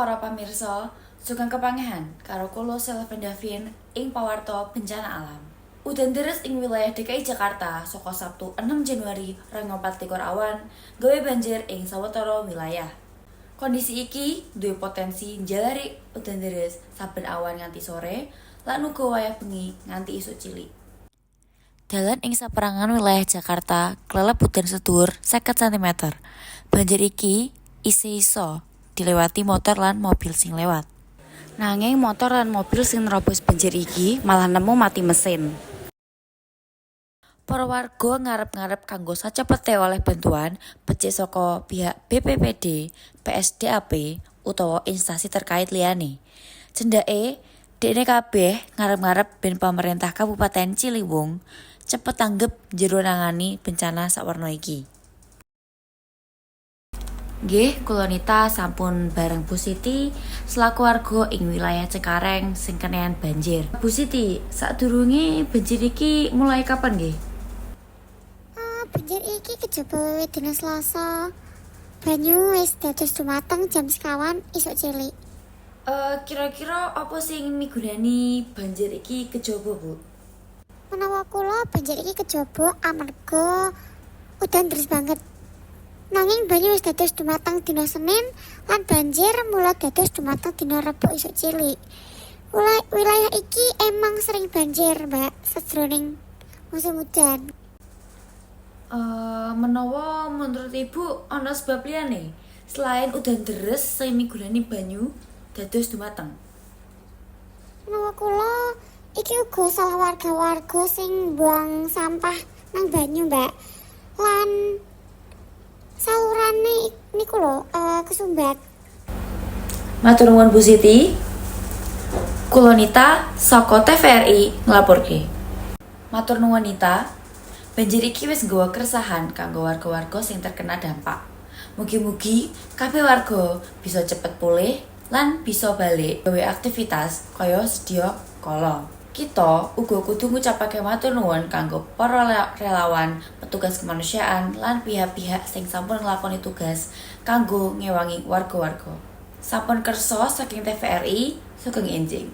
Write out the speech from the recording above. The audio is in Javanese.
para pamirsa, sugeng kepangehan karo kula Selven Davin ing pawarta bencana alam. Udan deres ing wilayah DKI Jakarta saka Sabtu 6 Januari 2024 awan gawe banjir ing sawetara wilayah. Kondisi iki duwe potensi njalari udan deres saben awan nganti sore lan uga wayah bengi nganti isuk cilik. Dalan ing saperangan wilayah Jakarta kelelep udan sedhuwur 50 cm. Banjir iki isih iso dilewati motor lan mobil sing lewat. Nanging motor lan mobil sing nerobos banjir iki malah nemu mati mesin. Para warga ngarep-ngarep kanggo sacepete oleh bantuan becik saka pihak BPPD, PSDAP utawa instansi terkait liyane. Cendake dekne kabeh ngarep-ngarep ben pemerintah Kabupaten Ciliwung cepet tanggep jero nangani bencana sawerna iki. Nggih, kula Nita sampun bareng Bu Siti selaku warga ing wilayah Cengkareng sing kenehan banjir. Bu Siti, sadurunge banjir iki mulai kapan nggih? Banjir iki kejaba dina Selasa. Banyu wis dados dumateng jam sekawan isuk cilik. Kira-kira apa sing migunani banjir iki kejaba, Bu? Menawa kula banjir iki kejaba amarga udan deras banget. Nanging banyu wis dados dumateng dina Senin lan banjir mula dados dumateng dina Rebo isuk cilik. Wilayah iki emang sering banjir, Mbak, sajroning musim hujan. Menawa menurut Ibu ana sebab liyane selain udan deres sing migunani banyu dados dumateng? Menawa kula iki uga salah warga-warga sing buang sampah nang banyu, Mbak. Lan salurane niku lho kesumbat. Matur nuwun Bu Siti. Kula Nita saka TVRI nglaporke. Matur nuwun Nita. Banjir iki wis nggawa keresahan kanggo warga-warga sing terkena dampak. Mugi-mugi kabeh warga bisa cepet pulih lan bisa balik gawe aktivitas kaya sedia kala. Kita uga kudu ngucapake matur nuwun kanggo para relawan, petugas kemanusiaan lan pihak-pihak sing sampun nglakoni tugas kanggo ngewangi warga-warga. Sampun kersa saking TVRI, sugeng enjing.